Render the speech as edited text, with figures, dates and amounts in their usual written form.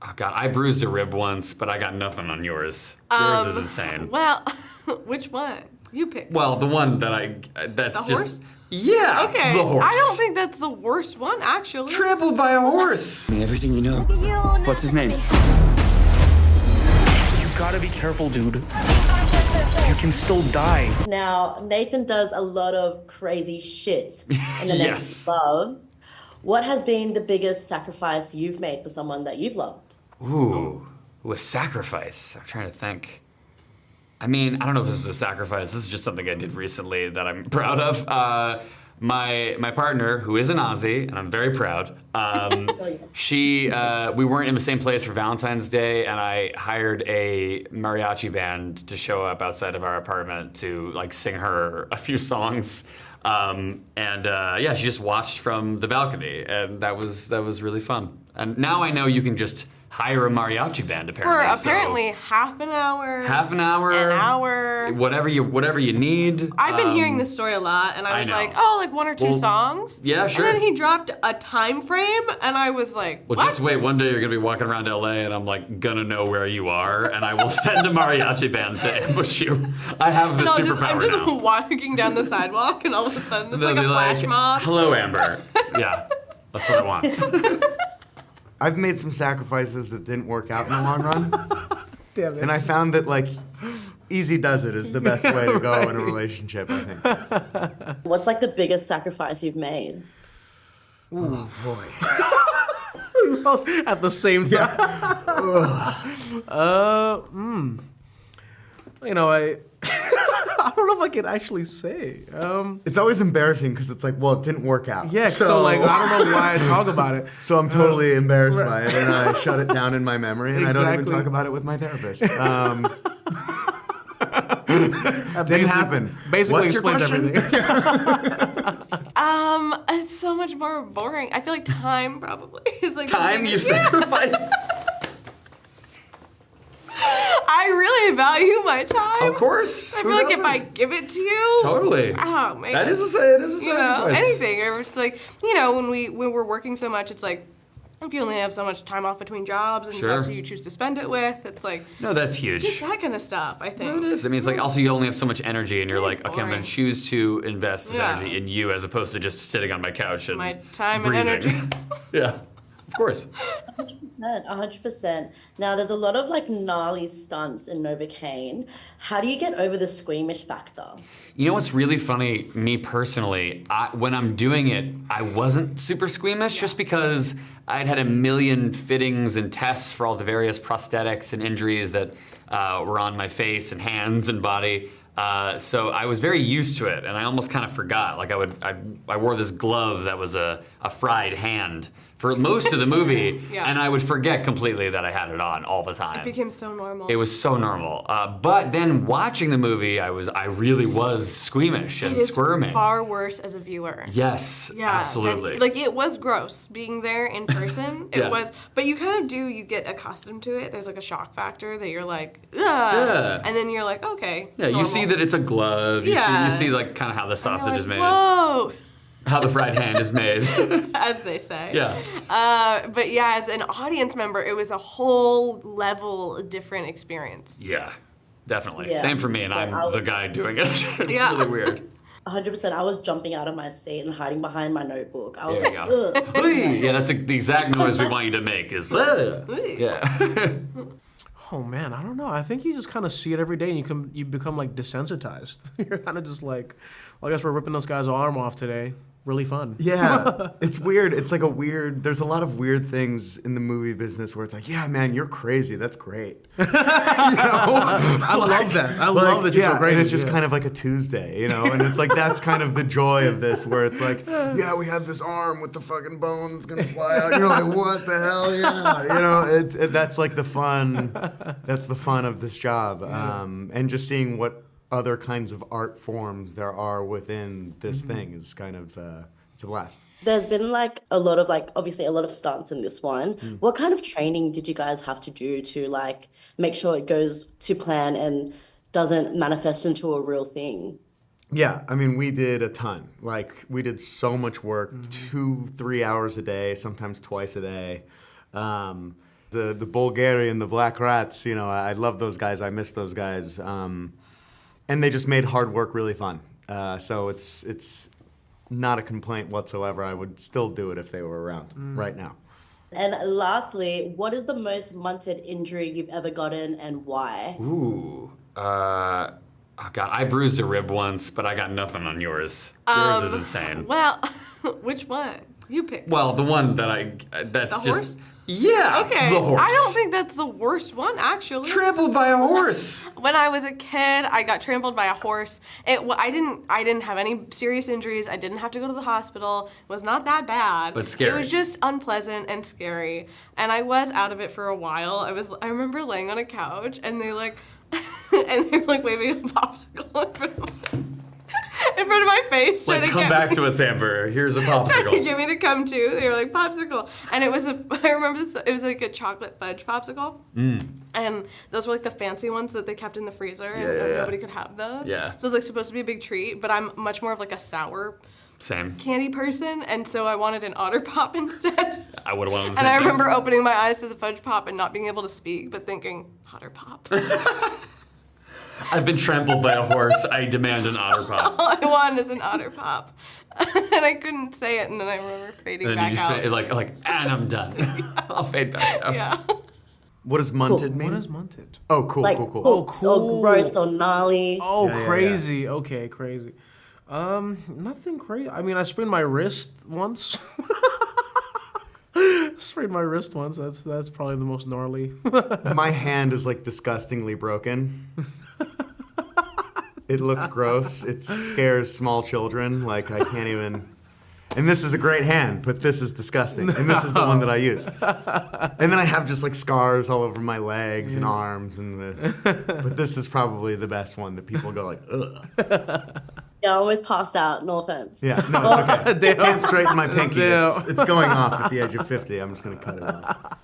Oh God, I bruised a rib once, but I got nothing on yours. Yours is insane. Well, which one? You pick. Well, the one that's The just horse? yeah, Okay. the horse. I don't think that's the worst one, actually. Trampled by a horse. Everything you know. What's his name? You gotta be careful, dude. You can still die. Now, Nathan does a lot of crazy shit in the name Yes. of love. What has been the biggest sacrifice you've made for someone that you've loved? Ooh, a sacrifice. I'm trying to think. I mean, I don't know if this is a sacrifice. This is just something I did recently that I'm proud of. My partner, who is an Aussie, and I'm very proud. We weren't in the same place for Valentine's Day, and I hired a mariachi band to show up outside of our apartment to like sing her a few songs. She just watched from the balcony, and that was really fun. And now I know you can just hire a mariachi band apparently. For apparently half an hour. An hour. Whatever you need. I've been hearing this story a lot, and I was know. like, oh, like one or two songs? Yeah, sure. And then he dropped a time frame, and I was like, Well, what? just wait. One day you're gonna be walking around LA, and I'm like gonna know where you are, and I will send a mariachi band to ambush you. I have the superpower I'm just now. walking down the sidewalk, and all of a sudden it's They'll like a be flash mob. Hello, Amber. Yeah, that's what I want. I've made some sacrifices that didn't work out in the long run. Damn it. And I found that, like, easy does it is the best way to go in a relationship, I think. What's like the biggest sacrifice you've made? Ooh, boy. At the same time. You know, I don't know if I can actually say. It's always embarrassing because it's like, well, it didn't work out. Yeah, so like, I don't know why I talk about it. So I'm totally embarrassed by it, and I shut it down in my memory, and I don't even Exactly. talk about it with my therapist. Didn't happen. Basically What's your explains question? everything. It's so much more boring. I feel like time probably is like the Time you biggest- sacrificed. I really value my time. Of course. I feel like if I give it to you, Totally. oh man, It is a sacrifice. you know, anything. Or it's like, you know, when we're working so much, it's like if you only have so much time off between jobs and Sure. that's who you choose to spend it with, it's like No, that's just huge. that kind of stuff. I think. It is. I mean, it's like also you only have so much energy, and you're Very like, okay, I'm going boring. to choose to invest this Yeah. energy in you as opposed to just sitting on my couch and My time breathing. and energy. Yeah, of course. 100%. Now, there's a lot of like gnarly stunts in Novocaine. How do you get over the squeamish factor? You know what's really funny, me personally, when I'm doing it, I wasn't super squeamish just because I'd had a million fittings and tests for all the various prosthetics and injuries that were on my face and hands and body. So I was very used to it, and I almost kind of forgot. Like I wore this glove that was a fried hand for most of the movie, Yeah. and I would forget completely that I had it on all the time. It became so normal. It was so normal. But then watching the movie, I really was squeamish and It is squirming. far worse as a viewer. Yes, Yeah, absolutely. Like it was gross being there in person. It Yeah. was, but you kind of you get accustomed to it. There's like a shock factor that you're like, ugh. Yeah. And then you're like, okay. Yeah, you normal. see that it's a glove. Yeah. You see like kind of how the And you're sausage like, is made, whoa, how the fried hand is made. as they say. Yeah. But yeah, as an audience member, it was a whole level different experience. Yeah, definitely. Yeah. Same for me, and But I'm I the was- guy doing it. It's Yeah. really weird. 100%. I was jumping out of my seat and hiding behind my notebook. I was There you like, go. ugh. Yeah, that's the exact noise we want you to make. Is yeah. Oh man, I don't know. I think you just kind of see it every day, and you become like desensitized. You're kind of just like, well, I guess we're ripping this guy's arm off today. Really fun. Yeah, it's weird. It's like there's a lot of weird things in the movie business where it's like, yeah, man, you're crazy. That's great. You know? I love that. I love that you're so crazy. And it's just yeah. kind of like a Tuesday, you know? And it's like, that's kind of the joy of this, where it's like, yeah, we have this arm with the fucking bones gonna fly out. You're like, what the hell? Yeah. You know, that's like the fun. That's the fun of this job. And just seeing what other kinds of art forms there are within this thing is kind of, it's a blast. There's been like a lot of like, obviously a lot of stunts in this one. What kind of training did you guys have to do to like make sure it goes to plan and doesn't manifest into a real thing? Yeah, I mean, we did a ton. Like, we did so much work, 2-3 hours a day, sometimes twice a day. The Bulgarian, the Black Rats, you know, I love those guys. I miss those guys. And they just made hard work really fun. So it's not a complaint whatsoever. I would still do it if they were around right now. And lastly, what is the most munted injury you've ever gotten and why? Ooh. Oh God, I bruised a rib once, but I got nothing on yours. Yours is insane. Well, which one? You pick. Well, the one that's The just horse? yeah, Okay. the horse. I don't think that's the worst one, actually. Trampled by a horse. When I was a kid, I got trampled by a horse. I didn't have any serious injuries. I didn't have to go to the hospital. It was not that bad. But scary. It was just unpleasant and scary. And I was out of it for a while. I remember laying on a couch and they were waving a popsicle in front of my face. Like, trying to come get back me- to us, Amber. Here's a trying to popsicle. get me to come to. They were like, popsicle. And it was I remember this, it was like a chocolate fudge popsicle. And those were like the fancy ones that they kept in the freezer and yeah. nobody could have those. Yeah. So it was like supposed to be a big treat, but I'm much more of like a sour Same. candy person, and so I wanted an Otter Pop instead. I would have wanted the And same I thing. remember opening my eyes to the fudge pop and not being able to speak, but thinking, Otter Pop. I've been trampled by a horse. I demand an Otter Pop. All I wanted is an Otter Pop. And I couldn't say it, and then I remember fading And then you back just out. and I'm done. I'll fade back out. Yeah. What does munted mean? What is munted? Oh, cool, Like cool. hooks cool. or gross or gnarly. Oh, Yeah, yeah, crazy. Okay, crazy. Nothing crazy. I mean, I sprained my wrist once. Sprained my wrist once. That's probably the most gnarly. My hand is like disgustingly broken. It looks gross. It scares small children. Like, I can't even. And this is a great hand, but this is disgusting. And this is the one that I use. And then I have just like scars all over my legs and arms. But this is probably the best one that people go like, ugh. Yeah, I almost passed out. No offense. Yeah, no, it's okay. Damn. Can't straighten my pinky. Damn. It's going off at the age of 50. I'm just going to cut it off.